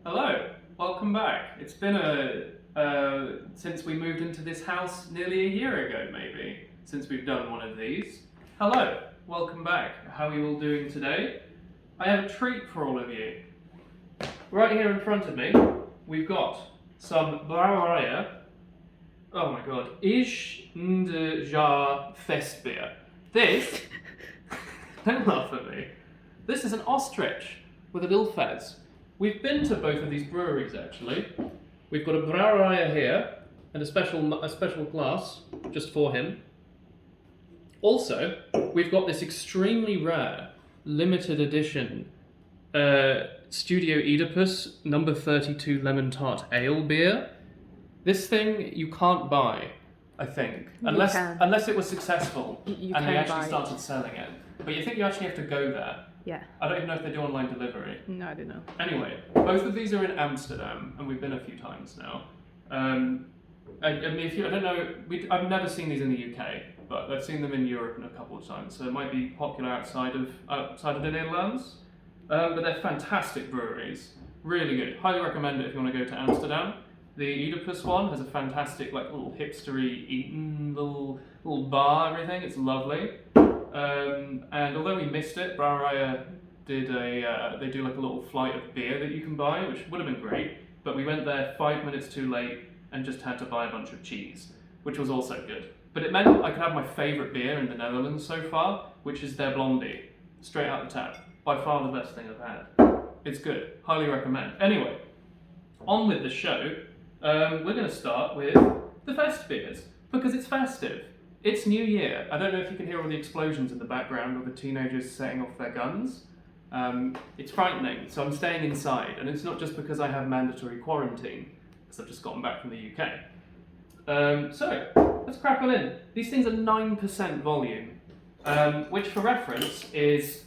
Hello, welcome back. It's been since we moved into this house nearly a year ago, maybe, since we've done one of these. Hello, welcome back. How are you all doing today? I have a treat for all of you. Right here in front of me, we've got some brouwerij. Oh my god, Ich de Jaar Festbier. This, don't laugh at me. This is an Ostrich with a little fez. We've been to both of these breweries actually. We've got a brouwerij here and a special glass just for him. Also, we've got this extremely rare limited edition Studio Oedipus number 32 lemon tart ale beer. This thing you can't buy, I think, unless it was successful and they actually started selling it. But you think you actually have to go there. Yeah. I don't even know if they do online delivery. No, I don't know. Anyway, both of these are in Amsterdam, and we've been a few times now. I mean, I don't know, I've never seen these in the UK, but I've seen them in Europe a couple of times, so it might be popular outside of the Netherlands. But they're fantastic breweries, really good. Highly recommend it if you want to go to Amsterdam. The Oedipus one has a fantastic, like, little hipstery Eton little bar, everything. It's lovely. And although we missed it, Brouwerij did they do like a little flight of beer that you can buy, which would have been great, but we went there 5 minutes too late and just had to buy a bunch of cheese, which was also good. But it meant I could have my favourite beer in the Netherlands so far, which is their Blondie, straight out the tap. By far the best thing I've had. It's good, highly recommend. Anyway, on with the show, we're going to start with the fest beers, because it's festive. It's New Year. I don't know if you can hear all the explosions in the background or the teenagers setting off their guns. It's frightening, so I'm staying inside, and it's not just because I have mandatory quarantine, because I've just gotten back from the UK. So, let's crack on in. These things are 9% volume, which for reference is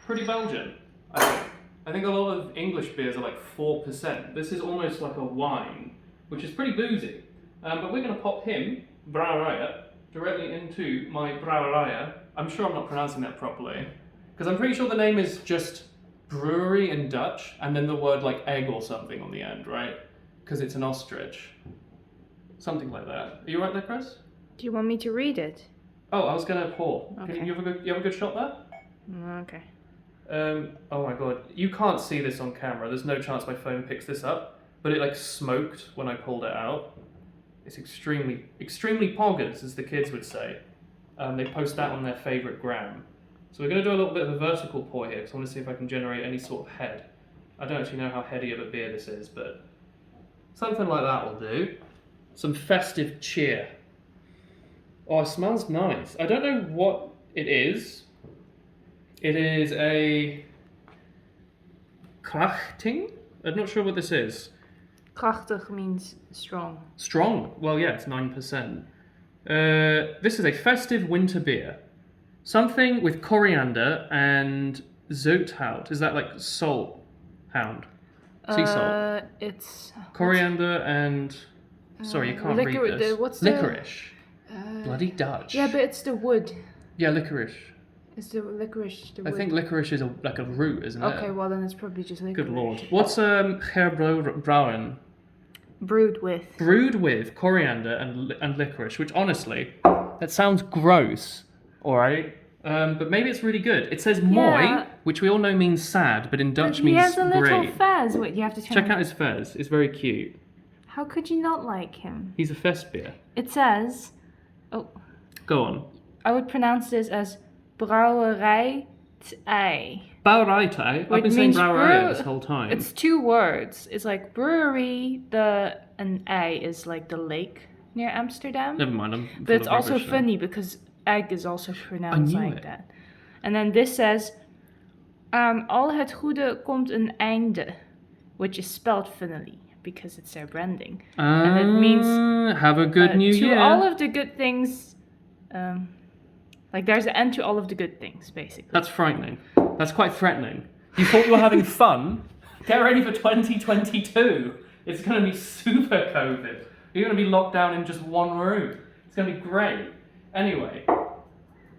pretty Belgian, I think. I think a lot of English beers are like 4%. This is almost like a wine, which is pretty boozy. But we're going to pop him, brouwerij, directly into my brouwerij. I'm sure I'm not pronouncing that properly, because I'm pretty sure the name is just brewery in Dutch, and then the word like egg or something on the end, right? Because it's an ostrich. Something like that. Are you right there, Chris? Do you want me to read it? Oh, I was going to pour. Okay. You have a good shot there? Okay. Oh my god, you can't see this on camera. There's no chance my phone picks this up, but it like smoked when I pulled it out. It's extremely poggers, as the kids would say. They post that on their favourite gram. So we're going to do a little bit of a vertical pour here, because I want to see if I can generate any sort of head. I don't actually know how heady of a beer this is, but something like that will do. Some festive cheer. Oh, it smells nice. I don't know what it is. It is a krachting? I'm not sure what this is. Krachtig means strong. Strong? Well, yeah, it's 9%. This is a festive winter beer. Something with coriander and zoethout. Is that like salt hound? Sea salt? It's... Coriander and... Sorry, you can't read this. Licorice. Bloody Dutch. Yeah, but it's the wood. Yeah, licorice. It's the licorice, the wood. I think licorice is like a root, isn't it? Okay, well then it's probably just licorice. Good lord. What's herbrouwen? Brewed with. Brewed with coriander and licorice, which honestly, that sounds gross, alright? But maybe it's really good. It says mooi, which we all know means sad, but in Dutch means great. He has a little fez. Wait, you have to check out his fez. It's very cute. How could you not like him? He's a fest beer. It says... Oh. Go on. I would pronounce this as brouwerij'tij. Brouwerij'tij? I've been saying brouwerij this whole time. It's 2 words. It's like brewery, and ei is like the lake near Amsterdam. Never mind, but it's also funny because egg is also pronounced like that. And then this says, al het goede komt een einde, which is spelled funnily because it's their branding. And it means have a good new year. To all of the good things, like there's an end to all of the good things, basically. That's frightening. That's quite threatening. You thought you were having fun? Get ready for 2022. It's going to be super COVID. You're going to be locked down in just one room. It's going to be great. Anyway,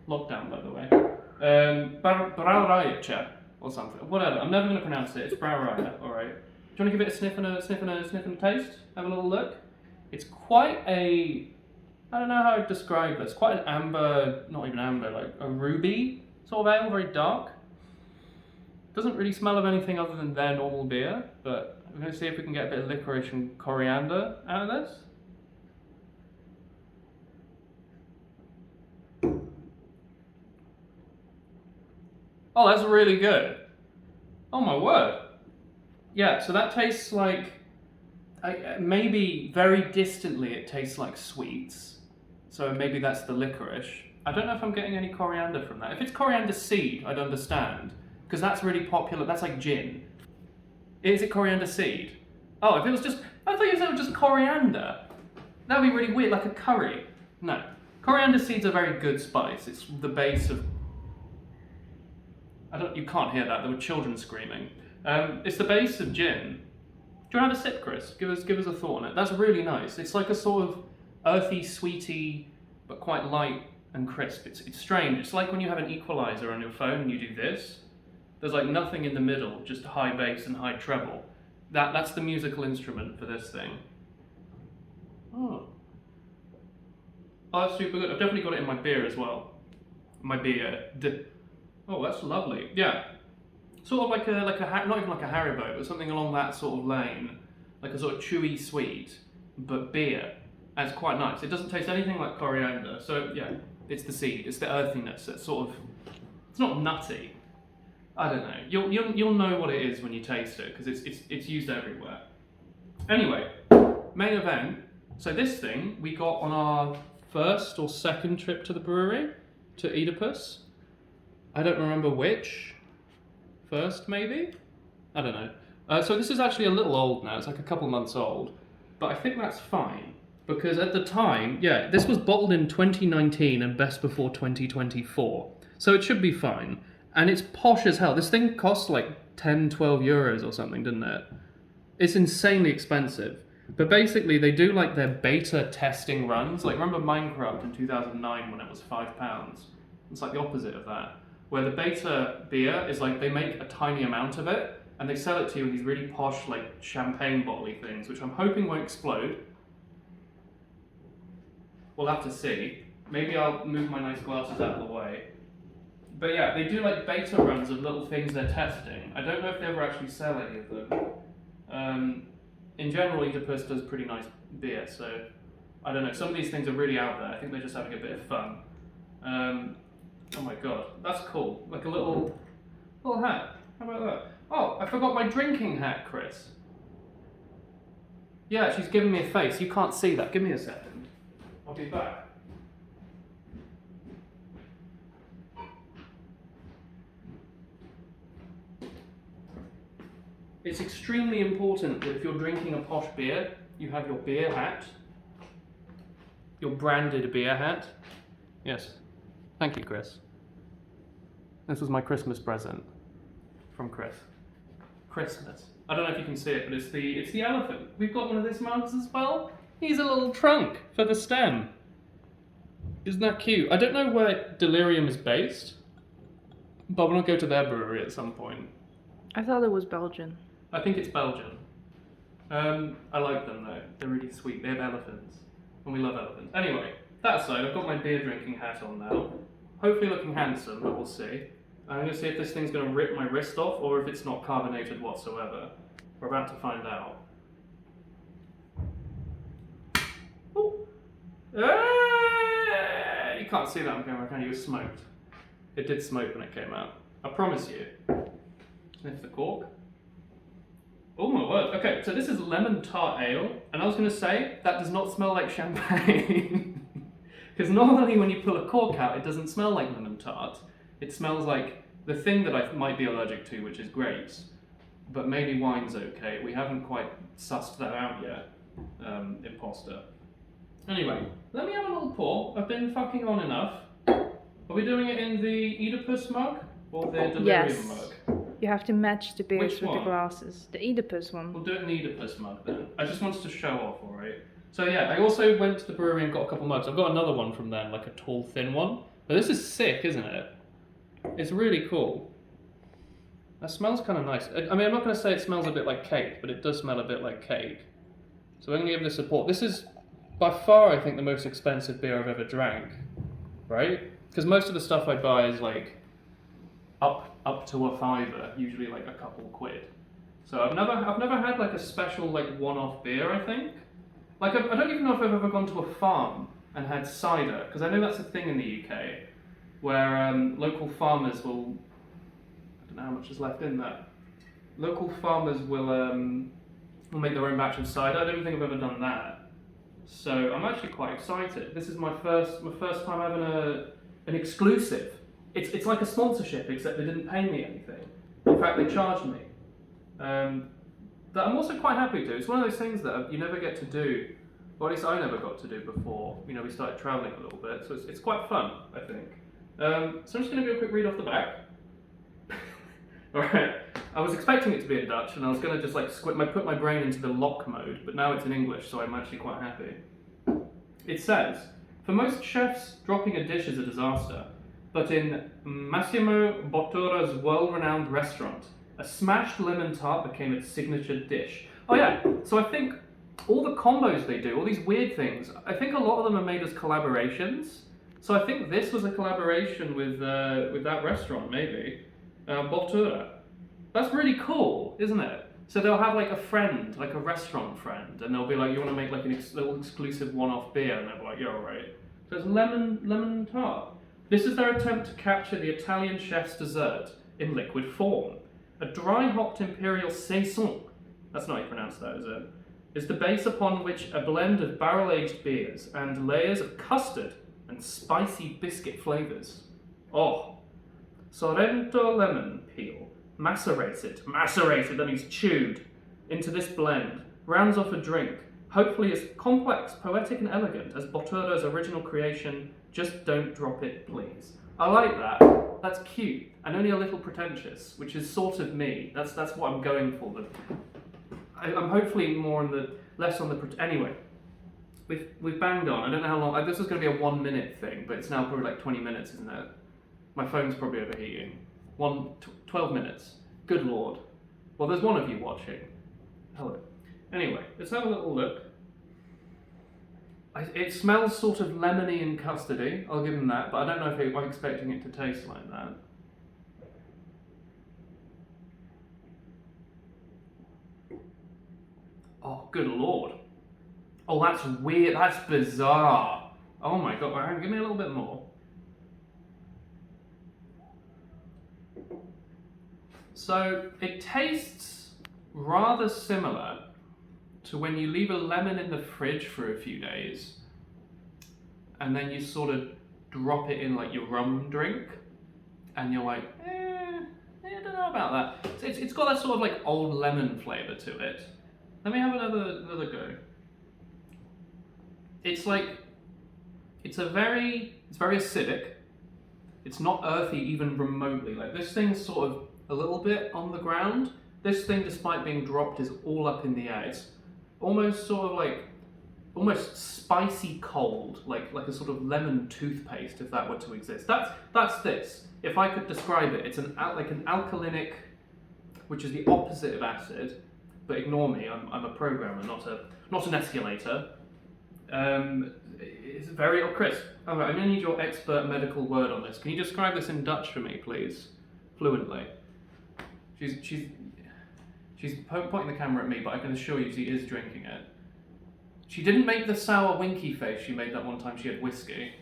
lockdown by the way. Brouwerij'tje, or something. Whatever. I'm never going to pronounce it. It's brouwerij'tij. All right. Do you want to give it a sniff and a taste? Have a little look. It's quite a. I don't know how to describe this. Quite an amber, not even amber, like a ruby sort of ale, very dark. Doesn't really smell of anything other than their normal beer, but we're going to see if we can get a bit of licorice and coriander out of this. Oh, that's really good. Oh my word. Yeah, so that tastes like, maybe very distantly it tastes like sweets. So maybe that's the licorice. I don't know if I'm getting any coriander from that. If it's coriander seed, I'd understand. Because that's really popular, that's like gin. Is it coriander seed? Oh, if it was just, I thought you said it was just coriander. That would be really weird, like a curry. No. Coriander seed's a very good spice. It's the base of, you can't hear that, there were children screaming. It's the base of gin. Do you want to have a sip, Chris? Give us a thought on it. That's really nice. It's like a sort of earthy, sweety, but quite light and crisp. It's strange. It's like when you have an equalizer on your phone and you do this. There's like nothing in the middle, just high bass and high treble. That's the musical instrument for this thing. Oh, that's super good. I've definitely got it in my beer as well. My beer. Oh, that's lovely. Yeah. Sort of like a not even like a Haribo, but something along that sort of lane. Like a sort of chewy sweet, but beer. And it's quite nice. It doesn't taste anything like coriander. So yeah, it's the seed. It's the earthiness. It's sort of, it's not nutty. I don't know. You'll know what it is when you taste it because it's used everywhere. Anyway, main event. So this thing we got on our first or second trip to the brewery, to Oedipus. I don't remember which. First, maybe? I don't know. So this is actually a little old now. It's like a couple months old. But I think that's fine. Because at the time, yeah, this was bottled in 2019 and best before 2024. So it should be fine. And it's posh as hell. This thing cost like 10, 12 euros or something, didn't it? It's insanely expensive. But basically, they do like their beta testing runs. Like, remember Minecraft in 2009 when it was £5? It's like the opposite of that. Where the beta beer is like, they make a tiny amount of it, and they sell it to you in these really posh, like, champagne bottle-y things, which I'm hoping won't explode. We'll have to see. Maybe I'll move my nice glasses out of the way. But yeah, they do like beta runs of little things they're testing. I don't know if they ever actually sell any of them. In general, Oedipus does pretty nice beer, so I don't know. Some of these things are really out there. I think they're just having a bit of fun. Oh my god, that's cool. Like a little hat. How about that? Oh, I forgot my drinking hat, Chris. Yeah, she's giving me a face. You can't see that. Give me a second. I'll be back. It's extremely important that if you're drinking a posh beer, you have your beer hat. Your branded beer hat. Yes. Thank you, Chris. This was my Christmas present from Chris. Christmas. I don't know if you can see it, but it's the elephant. We've got one of these mugs as well. He's a little trunk for the stem. Isn't that cute? I don't know where Delirium is based, but we'll go to their brewery at some point. I thought it was Belgian. I think it's Belgian. I like them though. They're really sweet. They have elephants. And we love elephants. Anyway, that aside, I've got my beer drinking hat on now. Hopefully looking handsome, but we'll see. I'm going to see if this thing's going to rip my wrist off or if it's not carbonated whatsoever. We're about to find out. Ooh. You can't see that on camera, can you? It was smoked. It did smoke when it came out. I promise you. Sniff the cork. Oh my word. Okay, so this is lemon tart ale, and I was going to say that does not smell like champagne. Because normally when you pull a cork out, it doesn't smell like lemon tart. It smells like the thing that I might be allergic to, which is grapes. But maybe wine's okay. We haven't quite sussed that out yet, imposter. Anyway, let me have a little pour. I've been fucking on enough. Are we doing it in the Oedipus mug or the Delirium mug? You have to match the beers Which with one? the glasses. The Oedipus one. We'll do it in the Oedipus mug then. I just wanted to show off, alright? So yeah, I also went to the brewery and got a couple mugs. I've got another one from them, like a tall, thin one. But this is sick, isn't it? It's really cool. That smells kind of nice. I mean, I'm not going to say it smells a bit like cake, but it does smell a bit like cake. So I'm going to give this a pour. This is, by far, I think, the most expensive beer I've ever drank, right? Because most of the stuff I buy is like up to a £5, usually like a couple quid. So I've never had like a special like one-off beer. I think, like I don't even know if I've ever gone to a farm and had cider, because I know that's a thing in the UK, where local farmers will. I don't know how much is left in that. Local farmers will make their own batch of cider. I don't think I've ever done that. So I'm actually quite excited. This is my first time having an exclusive. It's like a sponsorship, except they didn't pay me anything. In fact, they charged me. That I'm also quite happy to. It's one of those things that you never get to do, or at least I never got to do before. You know, we started travelling a little bit, so it's quite fun, I think. So I'm just going to do a quick read off the back. Alright, I was expecting it to be in Dutch, and I was going to just like put my brain into the lock mode, but now it's in English, so I'm actually quite happy. It says, for most chefs, dropping a dish is a disaster. But in Massimo Bottura's world-renowned restaurant, a smashed lemon tart became its signature dish. Oh yeah, so I think all the combos they do, all these weird things, I think a lot of them are made as collaborations. So I think this was a collaboration with that restaurant, maybe. Bottura. That's really cool, isn't it? So they'll have like a friend, like a restaurant friend, and they'll be like, you want to make like a little exclusive one-off beer? And they'll be like, yeah, alright. So it's lemon tart. This is their attempt to capture the Italian chef's dessert in liquid form. A dry-hopped imperial saison, that's not how you pronounce that, is it? Is the base upon which a blend of barrel-aged beers and layers of custard and spicy biscuit flavours. Oh, Sorrento lemon peel macerated, that means chewed, into this blend, rounds off a drink, hopefully as complex, poetic and elegant as Bottura's original creation. Just don't drop it, please. I like that. That's cute and only a little pretentious, which is sort of me. That's what I'm going for. I'm hopefully less on the. Anyway, we've banged on. I don't know how long. This was going to be a 1 minute thing, but it's now probably like 20 minutes, isn't it? My phone's probably overheating. 12 minutes. Good lord. Well, there's one of you watching. Hello. Anyway, let's have a little look. It smells sort of lemony and custardy, I'll give them that, but I don't know if I'm expecting it to taste like that. Oh, good lord. Oh, that's weird, that's bizarre. Oh my god, hang on, give me a little bit more. So, it tastes rather similar to when you leave a lemon in the fridge for a few days and then you sort of drop it in like your rum drink and you're like, I don't know about that. It's got that sort of like old lemon flavour to it. Let me have another go. It's very acidic. It's not earthy even remotely. Like this thing's sort of a little bit on the ground. This thing, despite being dropped, is all up in the air. It's almost sort of like, almost spicy cold, like a sort of lemon toothpaste, if that were to exist. That's this. If I could describe it, it's like an alkalinic, which is the opposite of acid. But ignore me, I'm a programmer, not an escalator. It's very Chris. All right, I'm gonna need your expert medical word on this. Can you describe this in Dutch for me, please, fluently? She's pointing the camera at me, but I can assure you she is drinking it. She didn't make the sour winky face she made that one time she had whiskey.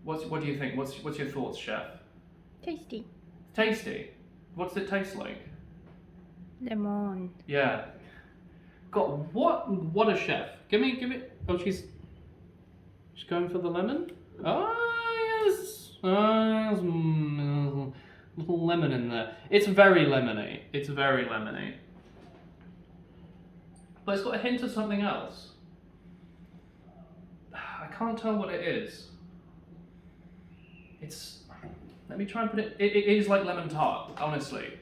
What do you think? What's your thoughts, chef? Tasty. Tasty? What's it taste like? Lemon. Yeah. God, what a chef. Give me. Oh, she's going for the lemon? Oh, yes. There's a little lemon in there. It's very lemony. But it's got a hint of something else. I can't tell what it is. Let me try and put it. It is like lemon tart, honestly.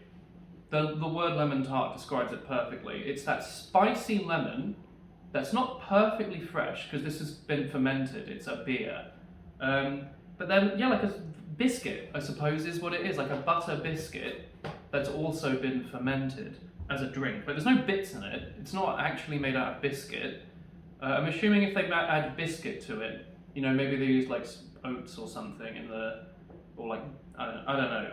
The word lemon tart describes it perfectly. It's that spicy lemon that's not perfectly fresh because this has been fermented. It's a beer. But then, yeah, like a biscuit, I suppose, is what it is, like a butter biscuit. that's also been fermented as a drink, but there's no bits in it. It's not actually made out of biscuit. I'm assuming if they add biscuit to it, you know, maybe they use like oats or something in the, or like, I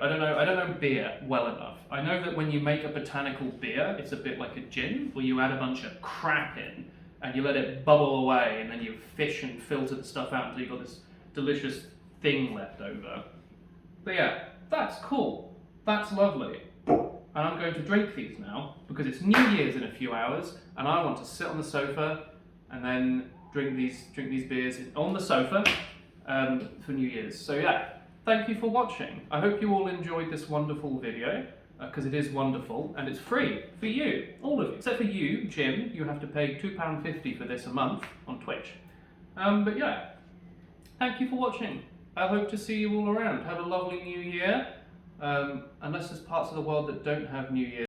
don't know beer well enough. I know that when you make a botanical beer, it's a bit like a gin, where you add a bunch of crap in and you let it bubble away, and then you fish and filter the stuff out until you've got this delicious thing left over. But yeah, that's cool. That's lovely. And I'm going to drink these now because it's New Year's in a few hours, and I want to sit on the sofa and then drink these beers on the sofa for New Year's. So yeah, thank you for watching. I hope you all enjoyed this wonderful video because it is wonderful and it's free for you, all of you, except for you, Jim. You have to pay £2.50 for this a month on Twitch. But yeah, thank you for watching. I hope to see you all around. Have a lovely New Year. Unless there's parts of the world that don't have New Year.